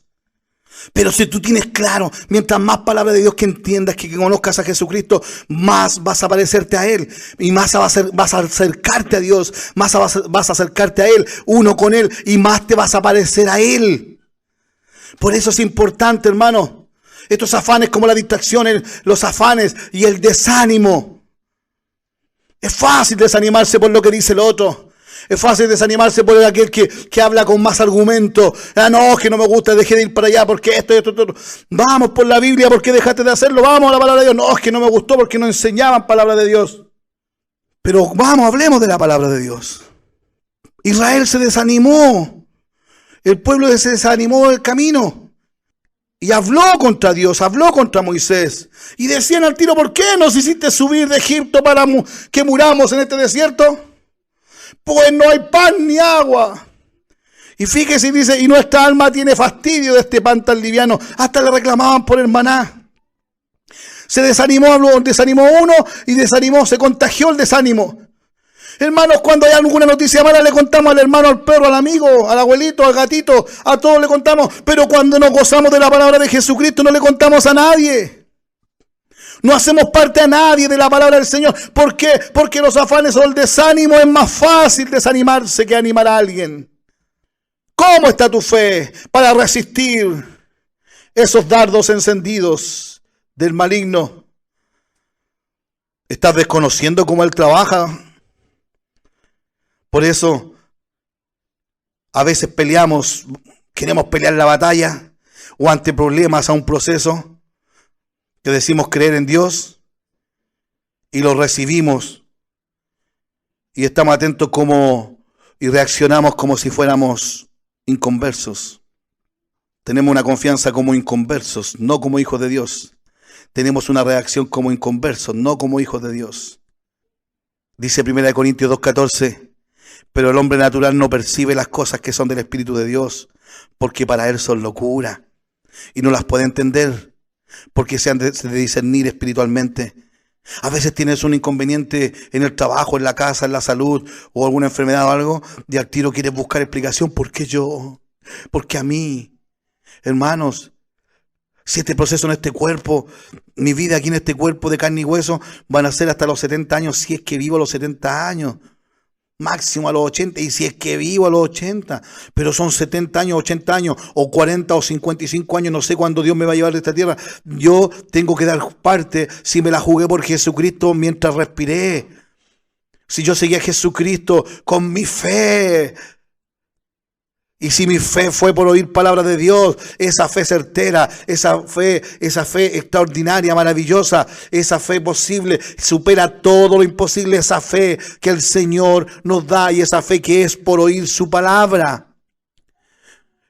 Pero si tú tienes claro, mientras más palabra de Dios que entiendas, que conozcas a Jesucristo, más vas a parecerte a Él. Y más vas a acercarte a Dios, más vas a acercarte a Él, uno con Él, y más te vas a parecer a Él. Por eso es importante, hermano, estos afanes como la distracción, los afanes y el desánimo. Es fácil desanimarse por lo que dice el otro. Es fácil desanimarse por aquel que habla con más argumento. No, que no me gusta, dejé de ir para allá porque esto. Vamos por la Biblia, ¿por qué dejaste de hacerlo? Vamos a la palabra de Dios. No, es que no me gustó porque no enseñaban palabra de Dios. Pero vamos, hablemos de la palabra de Dios. Israel se desanimó. El pueblo se desanimó del camino. Y habló contra Dios, habló contra Moisés. Y decían al tiro, ¿por qué nos hiciste subir de Egipto para que muramos en este desierto? Pues no hay pan ni agua. Y fíjese, dice, y nuestra alma tiene fastidio de este pan tan liviano. Hasta le reclamaban por el maná. Se desanimó uno y se contagió el desánimo. Hermanos, cuando hay alguna noticia mala le contamos al hermano, al perro, al amigo, al abuelito, al gatito, a todos le contamos. Pero cuando nos gozamos de la palabra de Jesucristo no le contamos a nadie. No hacemos parte a nadie de la palabra del Señor. ¿Por qué? Porque los afanes o el desánimo es más fácil desanimarse que animar a alguien. ¿Cómo está tu fe para resistir esos dardos encendidos del maligno? ¿Estás desconociendo cómo Él trabaja? Por eso, a veces queremos pelear la batalla o ante problemas a un proceso. Que decimos creer en Dios y lo recibimos y estamos atentos y reaccionamos como si fuéramos inconversos. Tenemos una confianza como inconversos, no como hijos de Dios. Tenemos una reacción como inconversos, no como hijos de Dios. Dice 1 Corintios 2:14, pero el hombre natural no percibe las cosas que son del Espíritu de Dios, porque para él son locura y no las puede entender, porque se han de discernir espiritualmente. A veces tienes un inconveniente en el trabajo, en la casa, en la salud o alguna enfermedad o algo, y al tiro quieres buscar explicación. ¿Por qué yo? ¿Por qué a mí? Hermanos, si este proceso en este cuerpo, mi vida aquí en este cuerpo de carne y hueso, van a ser hasta los 70 años, si es que vivo a los 70 años. Máximo a los 80, y si es que vivo a los 80, pero son 70 años, 80 años, o 40 o 55 años, no sé cuándo Dios me va a llevar de esta tierra. Yo tengo que dar parte, si me la jugué por Jesucristo mientras respiré, si yo seguí a Jesucristo con mi fe, y si mi fe fue por oír palabra de Dios, esa fe certera, esa fe extraordinaria, maravillosa, esa fe posible, supera todo lo imposible, esa fe que el Señor nos da y esa fe que es por oír su palabra.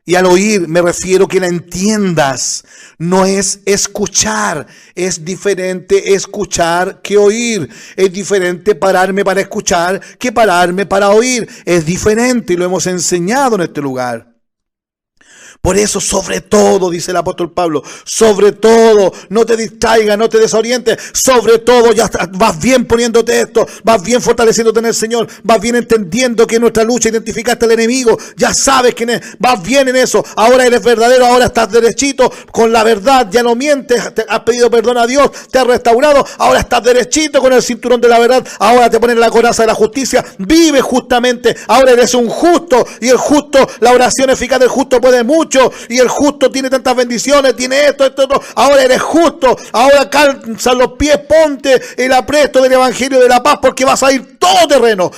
Y al oír me refiero que la entiendas, no es escuchar, es diferente escuchar que oír, es diferente pararme para escuchar que pararme para oír, es diferente y lo hemos enseñado en este lugar. Por eso, sobre todo, dice el apóstol Pablo, sobre todo, no te distraigas, no te desorientes, sobre todo, ya vas bien poniéndote esto, vas bien fortaleciéndote en el Señor, vas bien entendiendo que en nuestra lucha identificaste al enemigo, ya sabes quién es, vas bien en eso, ahora eres verdadero, ahora estás derechito, con la verdad, ya no mientes, te has pedido perdón a Dios, te has restaurado, ahora estás derechito con el cinturón de la verdad, ahora te ponen la coraza de la justicia, vive justamente, ahora eres un justo, y el justo, la oración eficaz del justo puede mucho mucho y el justo tiene tantas bendiciones, tiene esto, ahora eres justo, ahora calza los pies, ponte el apresto del evangelio de la paz porque vas a ir todo terreno.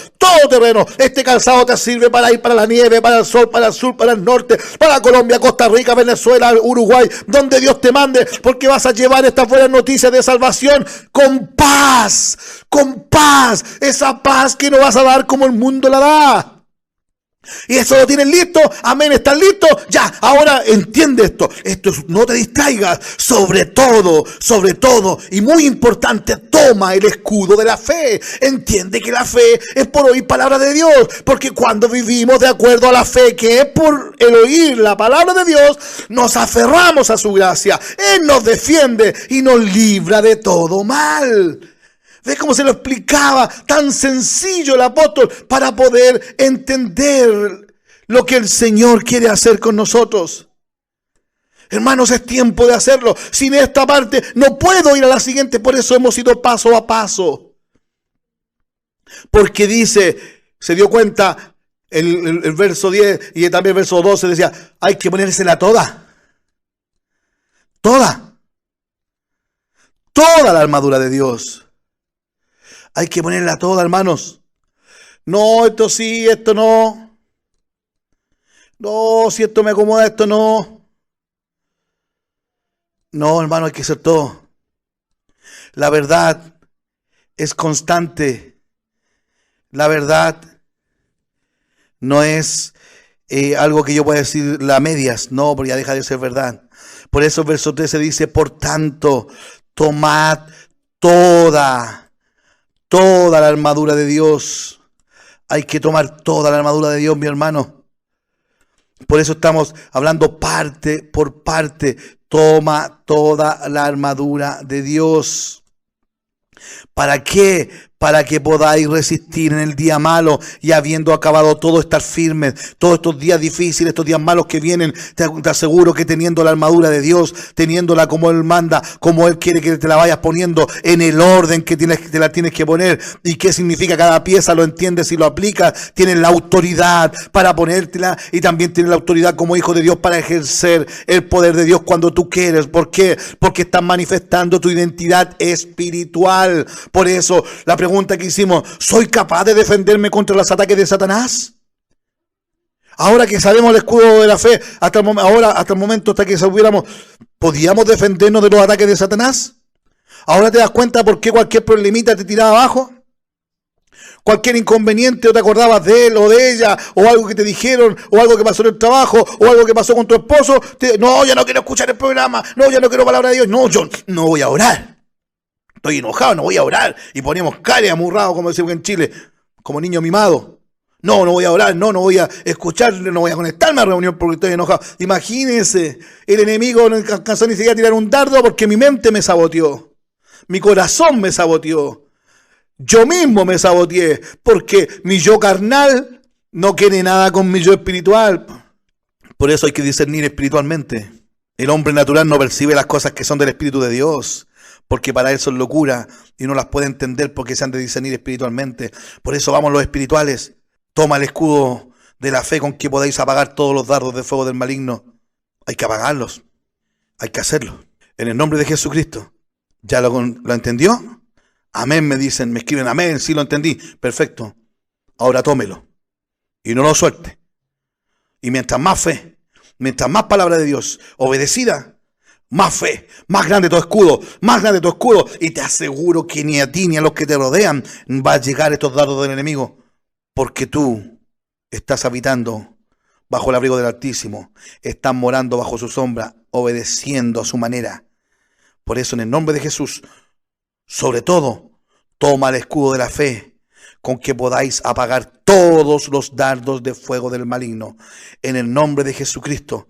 Este calzado te sirve para ir para la nieve, para el sol, para el sur, para el norte, para Colombia, Costa Rica, Venezuela, Uruguay, donde Dios te mande, porque vas a llevar estas buenas noticias de salvación con paz, esa paz que no vas a dar como el mundo la da. Y eso lo tienes listo, amén, ¿estás listo? Ya, ahora entiende esto no te distraigas, sobre todo, y muy importante, toma el escudo de la fe. Entiende que la fe es por oír palabra de Dios, porque cuando vivimos de acuerdo a la fe, que es por el oír la palabra de Dios, nos aferramos a su gracia, Él nos defiende y nos libra de todo mal. ¿Ves cómo se lo explicaba? Tan sencillo el apóstol para poder entender lo que el Señor quiere hacer con nosotros. Hermanos, es tiempo de hacerlo. Sin esta parte no puedo ir a la siguiente. Por eso hemos ido paso a paso. Porque dice, se dio cuenta el verso 10 y también el verso 12 decía, hay que ponérsela toda. Toda la armadura de Dios. Hay que ponerla toda, hermanos. No, esto sí, esto no. No, si esto me acomoda, esto no. No, hermano, hay que hacer todo. La verdad es constante. La verdad no es algo que yo pueda decir a medias. No, porque ya deja de ser verdad. Por eso el verso 13 dice, por tanto, tomad toda la armadura de Dios. Hay que tomar toda la armadura de Dios, mi hermano. Por eso estamos hablando parte por parte. Toma toda la armadura de Dios. ¿Para qué? Para que podáis resistir en el día malo y habiendo acabado todo estar firmes. Todos estos días difíciles, estos días malos que vienen, te aseguro que teniendo la armadura de Dios, teniéndola como Él manda, como Él quiere que te la vayas poniendo, en el orden que te la tienes que poner. ¿Y qué significa cada pieza? Lo entiendes y lo aplicas. Tienes la autoridad para ponértela y también tienes la autoridad como hijo de Dios para ejercer el poder de Dios cuando tú quieres. ¿Por qué? Porque estás manifestando tu identidad espiritual. Por eso la pregunta que hicimos, ¿soy capaz de defenderme contra los ataques de Satanás? Ahora que sabemos el escudo de la fe, hasta el momento hasta que hubiéramos, ¿podíamos defendernos de los ataques de Satanás? ¿Ahora te das cuenta por qué cualquier problemita te tiraba abajo? Cualquier inconveniente o te acordabas de él o de ella, o algo que te dijeron, o algo que pasó en el trabajo, o algo que pasó con tu esposo, no, ya no quiero escuchar el programa, no, ya no quiero palabra de Dios, no, yo no voy a orar. Estoy enojado, no voy a orar. Y ponemos cara amurrado, como decimos en Chile, como niño mimado. No voy a orar, no voy a escuchar, no voy a conectarme a la reunión porque estoy enojado. Imagínense, el enemigo no alcanzó ni siquiera a tirar un dardo porque mi mente me saboteó. Mi corazón me saboteó. Yo mismo me saboteé porque mi yo carnal no quiere nada con mi yo espiritual. Por eso hay que discernir espiritualmente. El hombre natural no percibe las cosas que son del Espíritu de Dios, porque para él son locura y no las puede entender porque se han de discernir espiritualmente. Por eso vamos los espirituales. Toma el escudo de la fe con que podáis apagar todos los dardos de fuego del maligno. Hay que apagarlos. Hay que hacerlo. En el nombre de Jesucristo. ¿Ya lo entendió? Amén, me dicen, me escriben amén, sí lo entendí. Perfecto. Ahora tómelo. Y no lo suelte. Y mientras más fe, mientras más palabra de Dios obedecida, más fe, más grande tu escudo, y te aseguro que ni a ti ni a los que te rodean va a llegar estos dardos del enemigo, porque tú estás habitando bajo el abrigo del Altísimo, estás morando bajo su sombra, obedeciendo a su manera. Por eso en el nombre de Jesús, sobre todo, toma el escudo de la fe, con que podáis apagar todos los dardos de fuego del maligno. En el nombre de Jesucristo,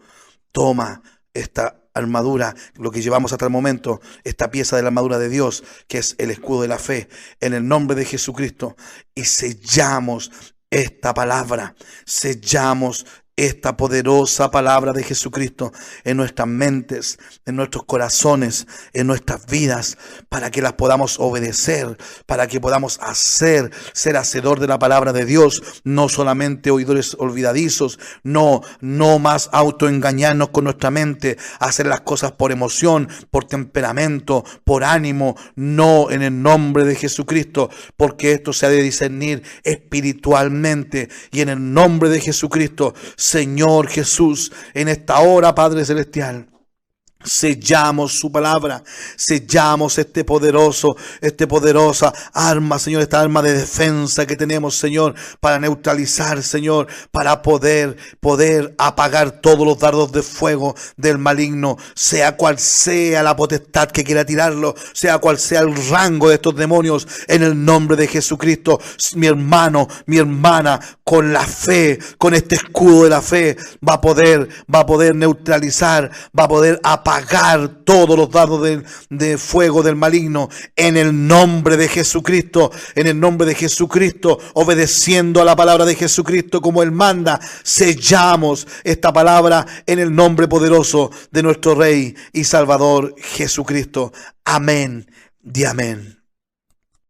toma esta armadura, lo que llevamos hasta el momento, esta pieza de la armadura de Dios, que es el escudo de la fe, en el nombre de Jesucristo, y sellamos esta palabra, sellamos esta poderosa palabra de Jesucristo en nuestras mentes, en nuestros corazones, en nuestras vidas, para que las podamos obedecer, para que podamos ser hacedor de la palabra de Dios, no solamente oidores olvidadizos, no más autoengañarnos con nuestra mente, hacer las cosas por emoción, por temperamento, por ánimo, no, en el nombre de Jesucristo, porque esto se ha de discernir espiritualmente, y en el nombre de Jesucristo, Señor Jesús, en esta hora, Padre Celestial, sellamos su palabra, sellamos esta poderosa arma, Señor, esta arma de defensa que tenemos, Señor, para neutralizar, Señor, para poder apagar todos los dardos de fuego del maligno, sea cual sea la potestad que quiera tirarlo, sea cual sea el rango de estos demonios, en el nombre de Jesucristo. Mi hermano, mi hermana, con la fe, con este escudo de la fe, va a poder neutralizar, va a poder apagar todos los dardos de fuego del maligno, en el nombre de Jesucristo, en el nombre de Jesucristo, obedeciendo a la palabra de Jesucristo como Él manda. Sellamos esta palabra en el nombre poderoso de nuestro Rey y Salvador Jesucristo. Amén y amén.